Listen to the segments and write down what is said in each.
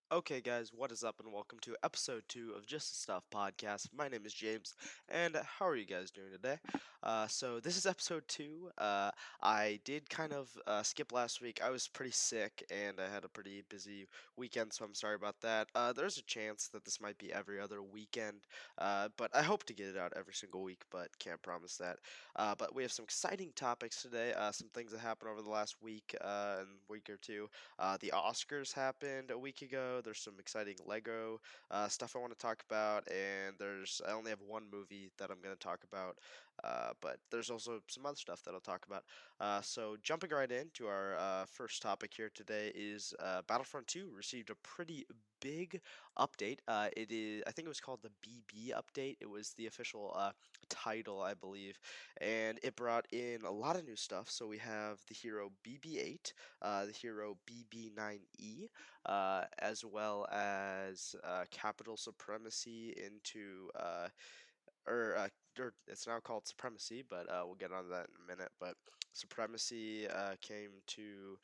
Okay, guys, what is up, and welcome to episode 2 of Just the Stuff podcast. My name is James, and how are you guys doing today? So, this is episode 2. I did kind of skip last week. I was pretty sick, and I had a pretty busy weekend, so I'm sorry about that. There's a chance that this might be every other weekend, but I hope to get it out every single week, but can't promise that. But we have some exciting topics today, some things that happened over the last week and week or two. The Oscars happened a week ago. There's some exciting Lego stuff I want to talk about, and I only have one movie that I'm going to talk about, but there's also some other stuff that I'll talk about. So jumping right into our first topic here today is Battlefront 2 received a pretty big update. I think it was called the BB update. It was the official title, I believe, and it brought in a lot of new stuff. So we have the hero BB-8, the hero BB9E, as well as capital supremacy into or it's now called Supremacy, but we'll get on that in a minute. But Supremacy came to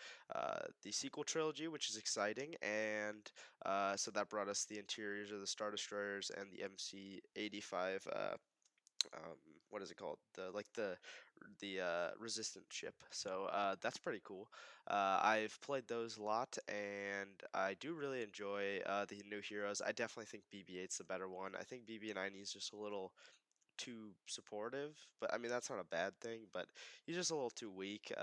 the sequel trilogy, which is exciting, and so that brought us the interiors of the Star Destroyers and the MC-85. What is it called? The resistant ship. So that's pretty cool. I've played those a lot, and I do really enjoy the new heroes. I definitely think BB-8's the better one. I think BB-9 is just a little too supportive, but I mean that's not a bad thing. But he's just a little too weak.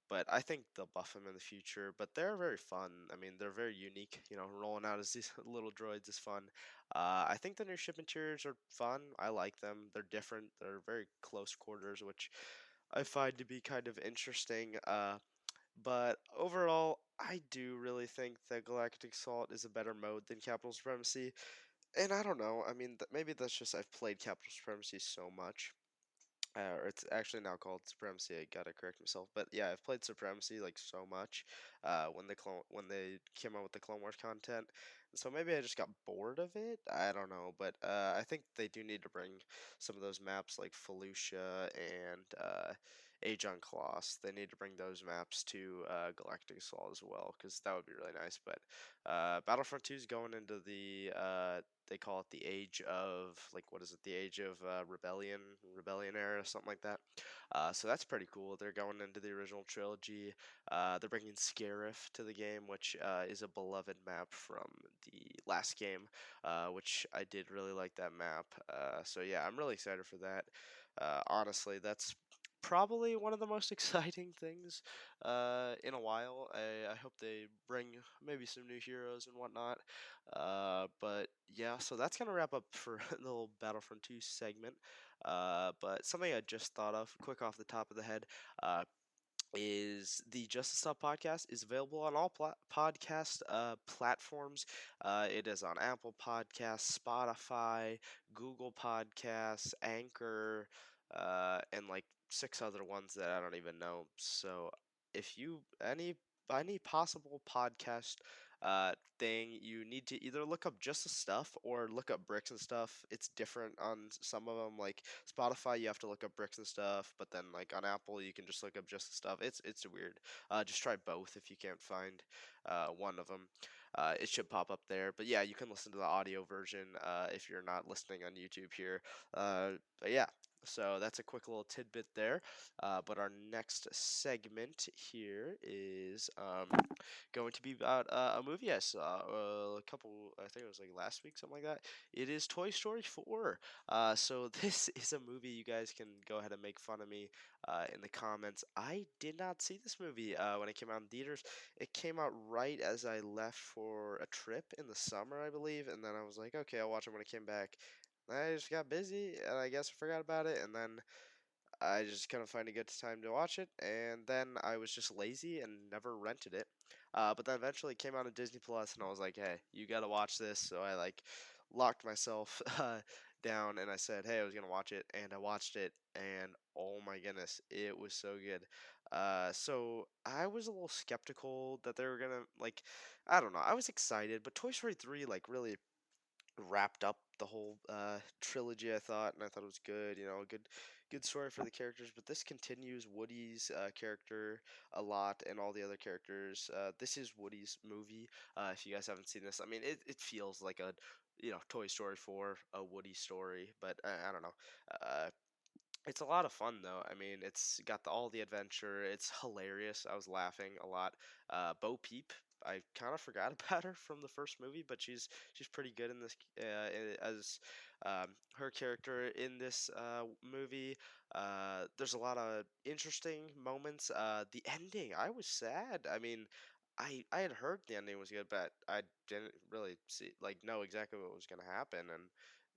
But I think they'll buff him in the future. But they're very fun. I mean, they're very unique. Rolling out as these little droids is fun. I think the new ship interiors are fun. I like them. They're different. They're very close quarters, which I find to be kind of interesting. But overall, I do really think that Galactic Assault is a better mode than Capital Supremacy. And I don't know. I mean, maybe that's just I've played Capital Supremacy so much. Or it's actually now called Supremacy. I gotta correct myself, but yeah, I've played Supremacy like so much when they came out with the Clone Wars content, so maybe I just got bored of it. I don't know, but I think they do need to bring some of those maps like Felucia and Aegon Kloss. They need to bring those maps to Galactic Assault as well, because that would be really nice. But Battlefront 2 is going into the they call it the age of like what is it, the age of rebellion era, something like that. So that's pretty cool. They're going into the original trilogy. They're bringing Scarif to the game, which is a beloved map from the last game, which I did really like that map. So yeah, I'm really excited for that. Honestly, that's probably one of the most exciting things in a while. I hope they bring maybe some new heroes and whatnot. But yeah, so that's gonna wrap up for the little Battlefront 2 segment. But something I just thought of, quick off the top of the head, uh, is the Justice Stuff podcast is available on all podcast platforms. It is on Apple Podcasts, Spotify, Google Podcasts, Anchor, and like six other ones that I don't even know. So if you any possible podcast thing, you need to either look up Just the Stuff or look up Bricks and Stuff. It's different on some of them. Like Spotify, you have to look up Bricks and Stuff, but then like on Apple, you can just look up Just the Stuff. It's weird. Just try both if you can't find one of them. It should pop up there. But yeah, you can listen to the audio version if you're not listening on YouTube here. But yeah. So that's a quick little tidbit there. But our next segment here is going to be about a movie I saw a couple, I think it was like last week, something like that. It is Toy Story 4. So this is a movie you guys can go ahead and make fun of me in the comments. I did not see this movie when it came out in theaters. It came out right as I left for a trip in the summer, I believe, and then I was like, okay, I'll watch it when I came back. I just got busy, and I guess I forgot about it, and then I just couldn't find a good time to watch it, and then I was just lazy and never rented it. But then eventually it came out on Disney Plus, and I was like, "Hey, you gotta watch this." So I like locked myself down, and I said, "Hey, I was gonna watch it," and I watched it, and oh my goodness, it was so good. So I was a little skeptical that they were gonna like, I don't know. I was excited, but Toy Story 3 like really wrapped up the whole trilogy. I thought, and I thought it was good. A good good story for the characters, but this continues Woody's character a lot and all the other characters. This is Woody's movie. If you guys haven't seen this, I mean, it feels like a Toy Story 4, a Woody story, but I don't know. Uh, it's a lot of fun though. I mean, it's got all the adventure. It's hilarious. I was laughing a lot. Bo Peep. I kind of forgot about her from the first movie, but she's pretty good in this as her character in this movie. There's a lot of interesting moments. The ending, I was sad. I mean, I had heard the ending was good, but I didn't really see know exactly what was gonna happen, and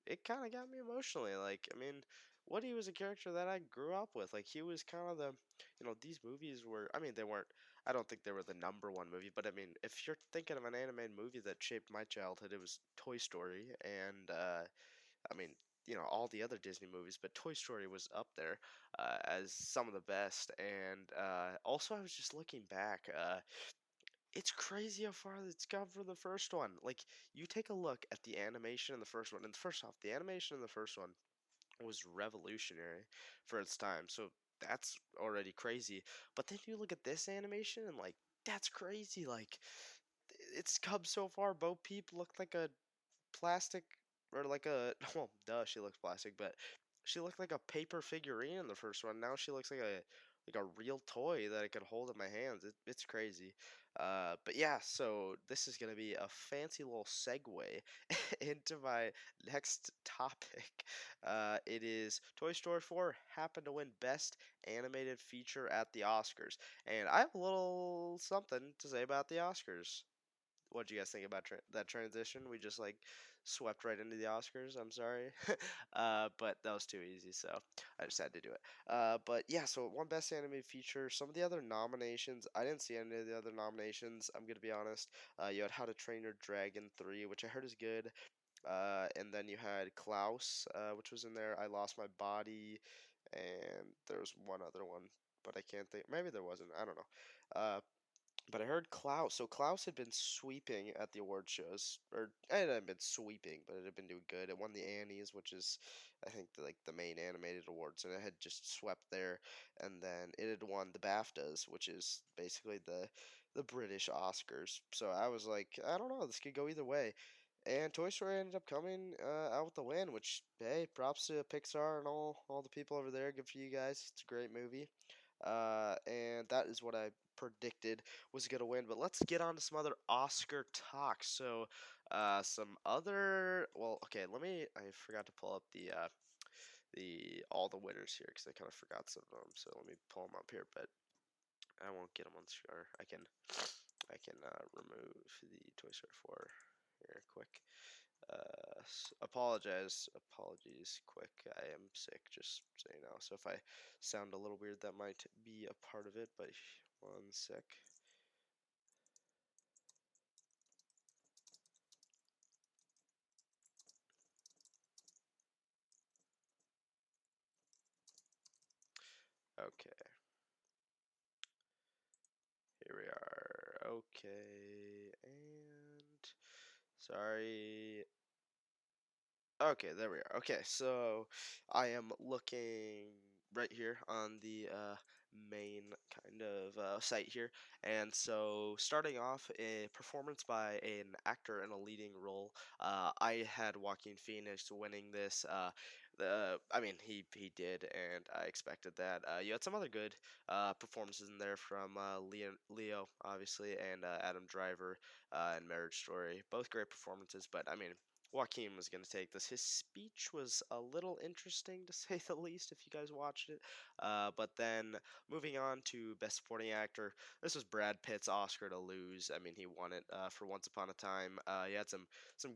it kind of got me emotionally. Like, I mean, Woody was a character that I grew up with. Like, he was kind of these movies were, I mean, they weren't, I don't think they were the number one movie, but I mean, if you're thinking of an animated movie that shaped my childhood, it was Toy Story. And, I mean, all the other Disney movies, but Toy Story was up there as some of the best. And also, I was just looking back. It's crazy how far it's come from the first one. Like, you take a look at the animation in the first one, and first off, the animation in the first one was revolutionary for its time. So that's already crazy. But then you look at this animation and like that's crazy. Like it's come so far. Bo Peep looked like a plastic or like a well, duh, she looks plastic, but she looked like a paper figurine in the first one. Now she looks like a real toy that I could hold in my hands. It's crazy. But yeah, so this is gonna be a fancy little segue into my next topic. It is Toy Story 4 happened to win Best Animated Feature at the Oscars, and I have a little something to say about the Oscars. What do you guys think about that transition? We just like swept right into the Oscars. I'm sorry, but that was too easy, so I just had to do it. But yeah, so it won Best Animated Feature. Some of the other nominations, I didn't see any of the other nominations. I'm gonna be honest. You had How to Train Your Dragon 3, which I heard is good. And then you had Klaus, which was in there. I Lost My Body, and there was one other one, but I can't think. Maybe there wasn't. I don't know. But I heard Klaus. So Klaus had been sweeping at the award shows, or it hadn't been sweeping, but it had been doing good. It won the Annies, which is, I think, the main animated awards, and it had just swept there. And then it had won the BAFTAs, which is basically the British Oscars. So I was like, I don't know, this could go either way. And Toy Story ended up coming out with the win, which hey, props to Pixar and all the people over there. Good for you guys. It's a great movie. And that is what I predicted was going to win. But let's get on to some other Oscar talk. So, some other. Well, okay. I forgot to pull up the all the winners here because I kind of forgot some of them. So let me pull them up here. But I won't get them on screen. I can remove the Toy Story 4 here quick. Apologies, quick. I am sick, just so you know. So if I sound a little weird, that might be a part of it, but one sec. Okay, here we are. Okay, and sorry. Okay, there we are. Okay, so I am looking right here on the main kind of site here, and so starting off a performance by an actor in a leading role. I had Joaquin Phoenix winning this. I mean, he did, and I expected that. You had some other good performances in there from Leo, obviously, and Adam Driver in Marriage Story. Both great performances, but I mean. Joaquin was going to take this. His speech was a little interesting, to say the least, if you guys watched it. But then moving on to Best Supporting Actor, this was Brad Pitt's Oscar to lose. I mean, he won it for Once Upon a Time. He had some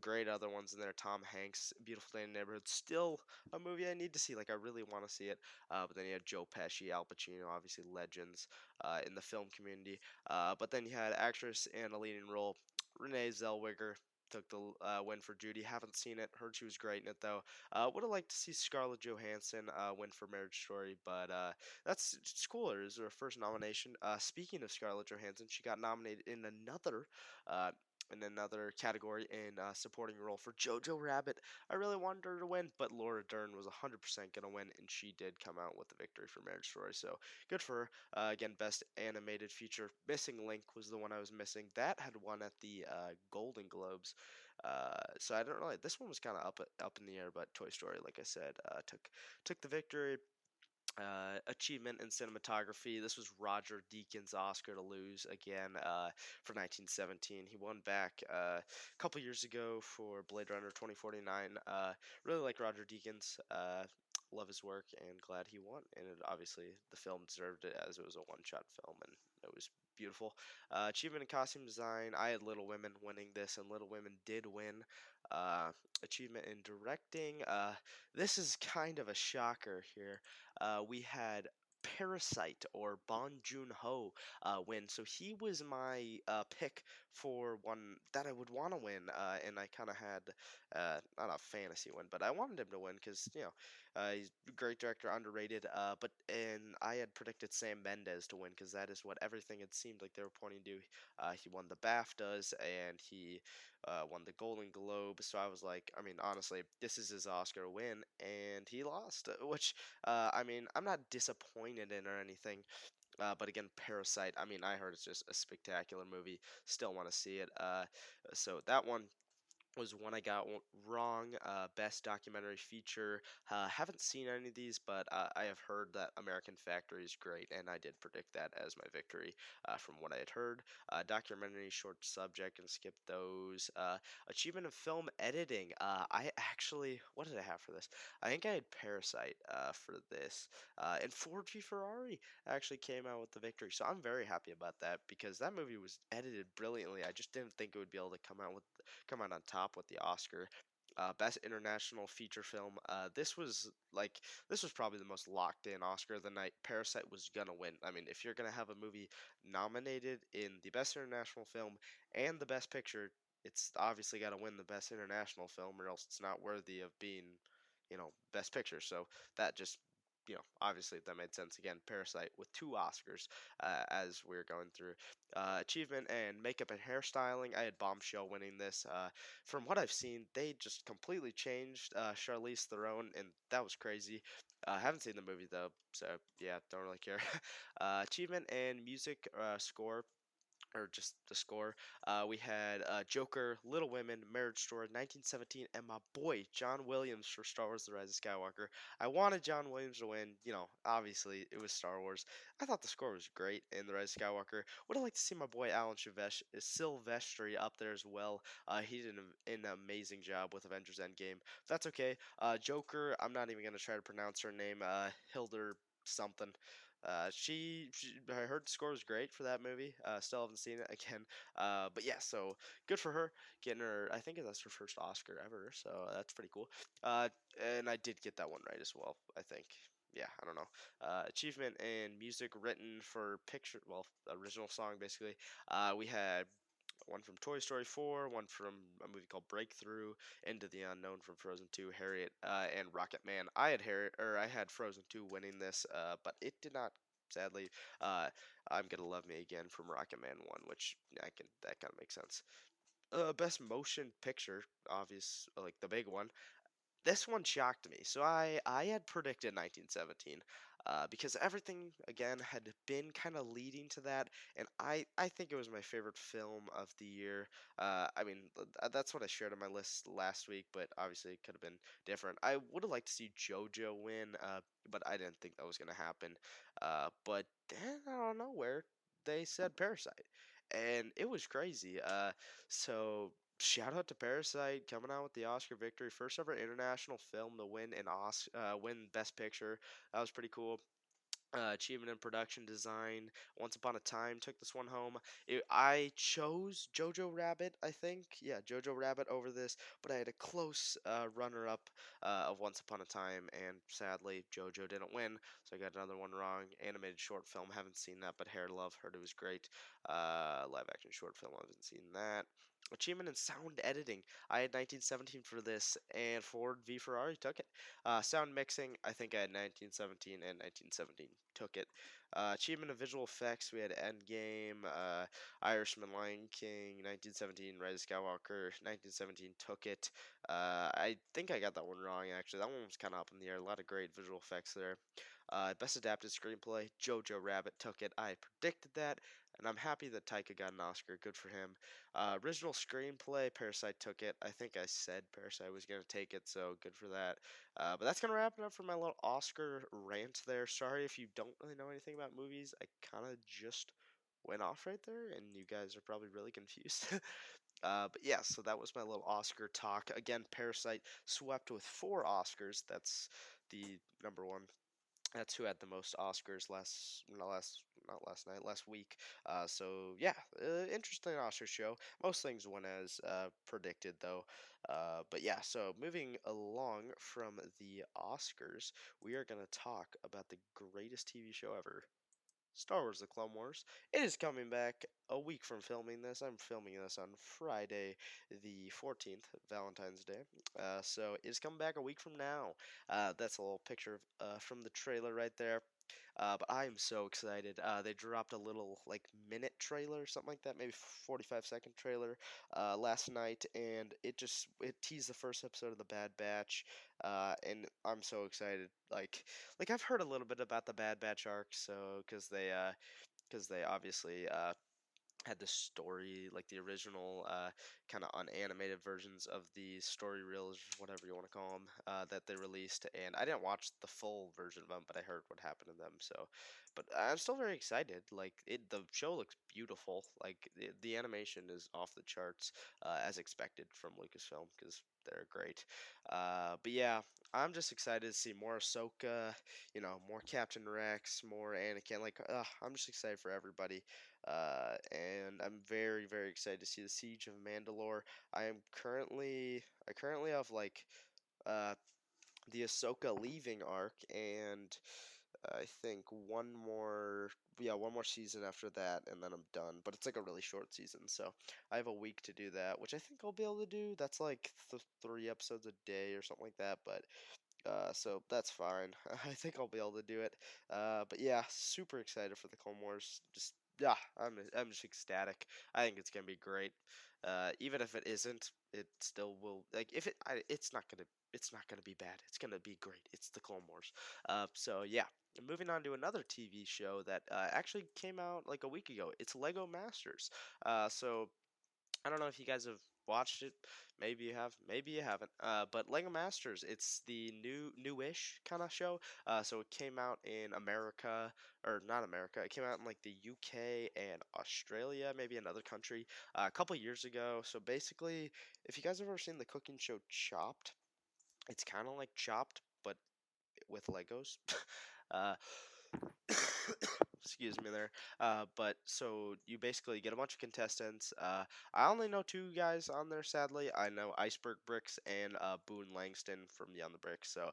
great other ones in there. Tom Hanks, Beautiful Day in the Neighborhood, still a movie I need to see. Like, I really want to see it. But then you had Joe Pesci, Al Pacino, obviously legends in the film community. But then you had actress in a leading role, Renee Zellweger took the win for Judy. Haven't seen it. Heard she was great in it though. Would have liked to see Scarlett Johansson win for Marriage Story, but that's it's cool. It was her first nomination. Speaking of Scarlett Johansson, she got nominated in another in another category in supporting role for Jojo Rabbit. I really wanted her to win, but Laura Dern was 100% going to win, and she did come out with the victory for Marriage Story. So good for her. Again, Best Animated Feature. Missing Link was the one I was missing. That had won at the Golden Globes. So I don't really. This one was kind of up in the air, but Toy Story, like I said, took the victory. Achievement in cinematography. This was Roger Deakins' Oscar to lose again for 1917. He won back a couple years ago for Blade Runner 2049. Really like Roger Deakins. Love his work and glad he won. And obviously, the film deserved it as it was a one-shot film and it was beautiful. Achievement in costume design. I had Little Women winning this, and Little Women did win. Uh, achievement in directing. This is kind of a shocker here. We had Parasite or Bong Joon-ho win. So he was my pick for one that I would want to win, and I kind of had not a fantasy win, but I wanted him to win because he's a great director, underrated. And I had predicted Sam Mendes to win because that is what everything had seemed like they were pointing to. He won the BAFTAs and he won the Golden Globe. So I was like, I mean, honestly, this is his Oscar win, and he lost, which I mean, I'm not disappointed in or anything. But again, Parasite. I mean, I heard it's just a spectacular movie. Still want to see it. So that one was one I got wrong. Best documentary feature. Haven't seen any of these, but I have heard that American Factory is great, and I did predict that as my victory from what I had heard. Documentary, short subject, and skip those. Achievement of film editing. I actually, what did I have for this? I think I had Parasite for this. And Ford v Ferrari actually came out with the victory, so I'm very happy about that because that movie was edited brilliantly. I just didn't think it would be able to come out on top with the Oscar. Best international feature film. This was probably the most locked in Oscar of the night. Parasite was gonna win. I mean, if you're gonna have a movie nominated in the best international film and the best picture, it's obviously got to win the best international film, or else it's not worthy of being, best picture. So that just obviously that made sense. Again, Parasite with two Oscars as we are going through. Achievement and makeup and hairstyling. I had Bombshell winning this. From what I've seen, they just completely changed Charlize Theron, and that was crazy. I haven't seen the movie though, so yeah, don't really care. Achievement and music score, or just the score. We had Joker, Little Women, Marriage Story, 1917, and my boy John Williams for Star Wars: The Rise of Skywalker. I wanted John Williams to win. Obviously it was Star Wars. I thought the score was great in The Rise of Skywalker. Would have liked to see my boy Alan Silvestri up there as well. He did an amazing job with Avengers Endgame. That's okay. Joker, I'm not even gonna try to pronounce her name. Hilder something. I heard the score was great for that movie. Still haven't seen it again. But yeah, so good for her getting her. I think that's her first Oscar ever, so that's pretty cool. Uh, and I did get that one right as well. I think. Yeah, I don't know. Achievement in music written for picture, well, original song basically. We had one from Toy Story 4, one from a movie called Breakthrough, Into the Unknown from Frozen 2, Harriet, and Rocket Man. I had Frozen 2 winning this, but it did not. Sadly, I'm gonna love me again from Rocket Man 1, which that kind of makes sense. Best motion picture, obvious, like the big one. This one shocked me. So I had predicted 1917 because everything again had been kind of leading to that, and I think it was my favorite film of the year. I mean that's what I shared on my list last week, but obviously it could have been different. I would have liked to see JoJo win, but I didn't think that was gonna happen. But then out of nowhere they said Parasite, and it was crazy. So shout out to Parasite coming out with the Oscar victory, first ever international film to win Best Picture. That was pretty cool. Achievement in production design. Once Upon a Time took this one home. I chose Jojo Rabbit, I think. Yeah, Jojo Rabbit over this, but I had a close runner-up of Once Upon a Time, and sadly, Jojo didn't win, so I got another one wrong. Animated short film, haven't seen that, but Hair Love, heard it was great. Live action short film, haven't seen that. Achievement in sound editing. I had 1917 for this, and Ford v Ferrari took it. Sound mixing. I think I had 1917, and 1917 took it. Achievement of visual effects. We had Endgame, Irishman, Lion King, 1917, Rise of Skywalker, 1917 took it. I think I got that one wrong actually. That one was kind of up in the air. A lot of great visual effects there. Best adapted screenplay. Jojo Rabbit took it. I predicted that, and I'm happy that Taika got an Oscar. Good for him. Original screenplay, Parasite took it. I think I said Parasite was going to take it, so good for that. But that's going to wrap it up for my little Oscar rant there. Sorry if you don't really know anything about movies. I kind of just went off right there, and you guys are probably really confused. But yeah, so that was my little Oscar talk. Again, Parasite swept with 4 Oscars. That's the number one. That's who had the most Oscars not last night, last week. So yeah, interesting Oscar show. Most things went as predicted though. But yeah, so moving along from the Oscars, we are gonna talk about the greatest TV show ever. Star Wars The Clone Wars. It is coming back a week from filming this. I'm filming this on Friday, the 14th, Valentine's Day. So it's coming back a week from now. That's a little picture from the trailer right there. But I am so excited. They dropped a little like minute trailer, something like that, maybe 45-second trailer last night, and it teased the first episode of the Bad Batch, and I'm so excited. Like I've heard a little bit about the Bad Batch arc, so because they obviously had the story, like the original kind of unanimated versions of the story reels, whatever you want to call them, that they released. And I didn't watch the full version of them, but I heard what happened to them. So, but I'm still very excited. The show looks beautiful. Like the animation is off the charts, as expected from Lucasfilm because they're great. But yeah, I'm just excited to see more Ahsoka, more Captain Rex, more Anakin. I'm just excited for everybody. And I'm very, very excited to see the Siege of Mandalore. I currently have uh, the Ahsoka leaving arc, and I think one more season after that, and then I'm done. But it's like a really short season, so I have a week to do that, which I think I'll be able to do. That's like 3 episodes a day or something like that, but so that's fine. I think I'll be able to do it. But yeah, super excited for the Clone Wars. Just yeah, I'm just ecstatic. I think it's gonna be great. Even if it isn't, it still will. Like if it, it's not gonna be bad. It's gonna be great. It's the Clone Wars. So yeah. Moving on to another TV show that actually came out like a week ago. It's Lego Masters. So I don't know if you guys have watched it. Maybe you have, maybe you haven't. But Lego Masters, it's the newish kind of show. So it came out in America, or not America. It came out in like the UK and Australia, maybe another country, a couple years ago. So basically, if you guys have ever seen the cooking show Chopped, it's kind of like Chopped, but with Legos. uh, Excuse me there. But so you basically get a bunch of contestants. I only know 2 guys on there, sadly. I know Iceberg Bricks and Boone Langston from the On the Bricks. So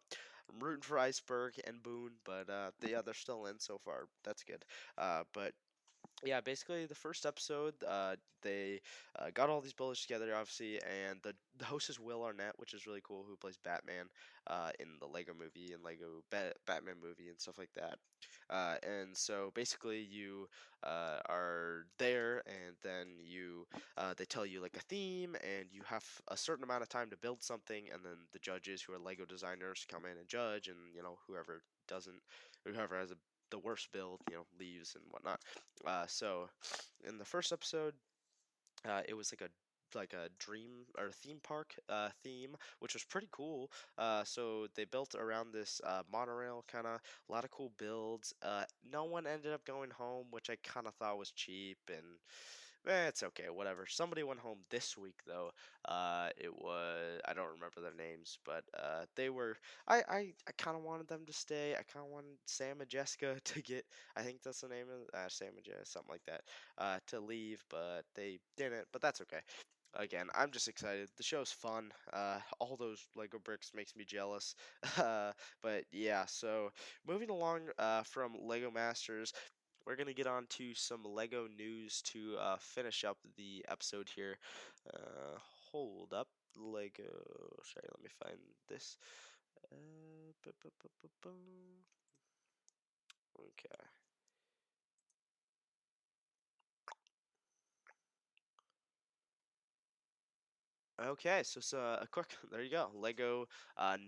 I'm rooting for Iceberg and Boone, but yeah, they're still in so far. That's good. But yeah, basically the first episode, they got all these bullets together, obviously, and the host is Will Arnett, which is really cool, who plays Batman in the Lego Movie and Batman movie and stuff like that. And so basically, you are there, and then they tell you like a theme, and you have a certain amount of time to build something, and then the judges, who are Lego designers, come in and judge, and whoever has the worst build, leaves and whatnot. So in the first episode, it was like a dream or theme park theme, which was pretty cool. So they built around this monorail, kind of a lot of cool builds. No one ended up going home, which I kind of thought was cheap, and it's okay, whatever. Somebody went home this week though. It was I don't remember their names, but they were. I kind of wanted them to stay. I kind of wanted Sam and Jessica to get. I think that's the name of Sam and Jessica, something like that. To leave, but they didn't. But that's okay. Again, I'm just excited. The show's fun. All those Lego bricks makes me jealous. But yeah, so moving along from Lego Masters. we're gonna get on to some Lego news to finish up the episode here. Uh, Hold up, Lego. Sorry, let me find this. Okay. Okay, so it's a quick. There you go, Lego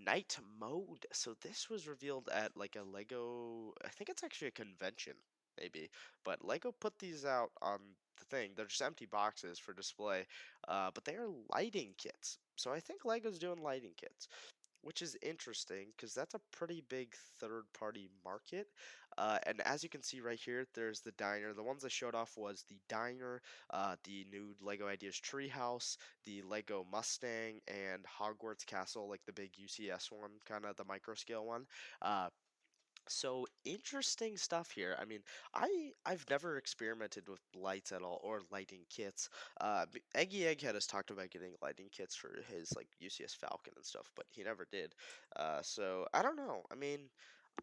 night mode. So this was revealed at like a Lego. I think it's actually a convention, maybe. But Lego put these out on the thing. They're just empty boxes for display, but they are lighting kits. So I think Lego's doing lighting kits, which is interesting because that's a pretty big third party market. And as you can see right here, there's the diner. The ones I showed off was the diner, the new Lego Ideas Treehouse, the Lego Mustang, and Hogwarts Castle, like the big UCS one, kind of the micro scale one. Uh, so interesting stuff here. I mean, I've never experimented with lights at all or lighting kits. Eggy Egghead has talked about getting lighting kits for his like UCS Falcon and stuff, but he never did. So I don't know. I mean,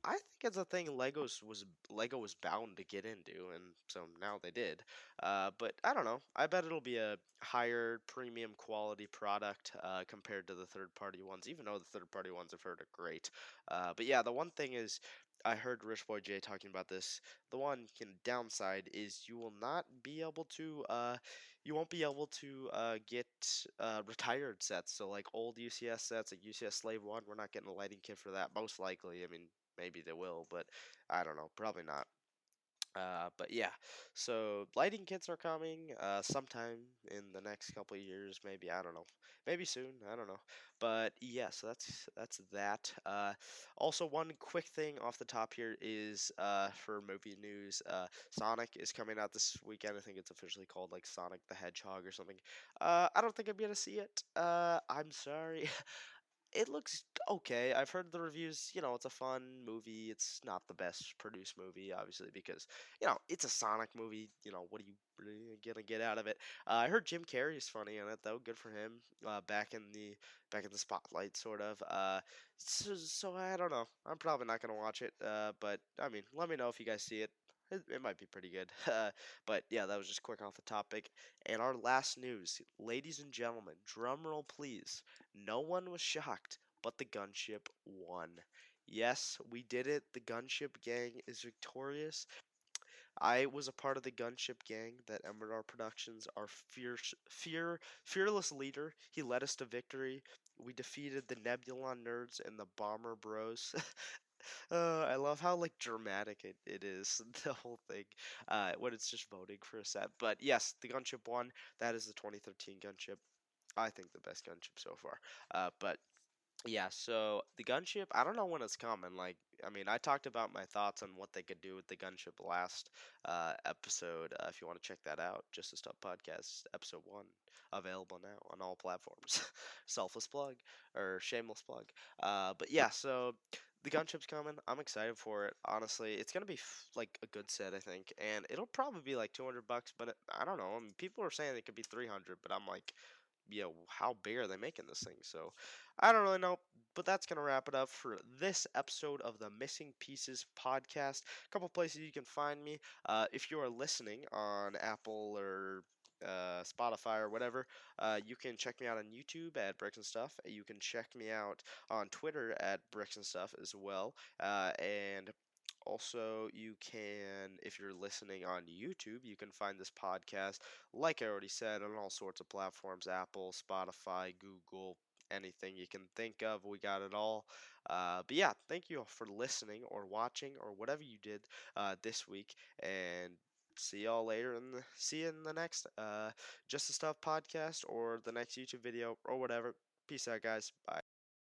I think it's a thing Lego was bound to get into, and so now they did. But I don't know. I bet it'll be a higher premium quality product compared to the third party ones, even though the third party ones I've heard are great. But yeah, the one thing is, I heard Rich Boy J talking about this. The one downside is you will not be able to you won't be able to get retired sets. So like old UCS sets, like UCS Slave One, we're not getting a lighting kit for that. Most likely, I mean, maybe they will, but I don't know. Probably not. But yeah, so lighting kits are coming sometime in the next couple of years, maybe. I don't know, maybe soon. I don't know, but yeah. So that's that. Also, one quick thing off the top here is for movie news. Sonic is coming out this weekend. I think it's officially called like Sonic the Hedgehog or something. I don't think I'm gonna see it. I'm sorry. It looks okay. I've heard the reviews. It's a fun movie. It's not the best produced movie, obviously, because it's a Sonic movie. What are you really gonna get out of it? I heard Jim Carrey is funny in it, though. Good for him. Back in the spotlight, sort of. So I don't know. I'm probably not gonna watch it. But I mean, let me know if you guys see it. It might be pretty good. But yeah, that was just quick off the topic. And our last news, ladies and gentlemen, drum roll please. No one was shocked, but the gunship won. Yes, we did it. The gunship gang is victorious. I was a part of the gunship gang that Emerdar Productions, our fearless leader. He led us to victory. We defeated the Nebulon nerds and the Bomber Bros. I love how like dramatic it is, the whole thing. When it's just voting for a set. But yes, the gunship won. That is the 2013 gunship. I think the best gunship so far. But yeah, so the gunship, I don't know when it's coming. Like, I mean, I talked about my thoughts on what they could do with the gunship last episode. If you want to check that out, Just a Stop Podcast, episode 1, available now on all platforms. Selfless plug or shameless plug. But yeah, so the gunship's coming. I'm excited for it. Honestly, it's gonna be like a good set, I think, and it'll probably be like $200. But I don't know. I mean, people are saying it could be 300, but I'm like, how big are they making this thing? So I don't really know, but that's going to wrap it up for this episode of the Missing Pieces podcast. A couple places you can find me. If you are listening on Apple or Spotify or whatever, you can check me out on YouTube at Bricks and Stuff. You can check me out on Twitter at Bricks and Stuff as well. And also, you can, if you're listening on YouTube, you can find this podcast, like I already said, on all sorts of platforms: Apple, Spotify, Google, anything you can think of. We got it all. But yeah, thank you for listening or watching or whatever you did this week. And see you in the next Just the Stuff podcast or the next YouTube video or whatever. Peace out, guys. Bye.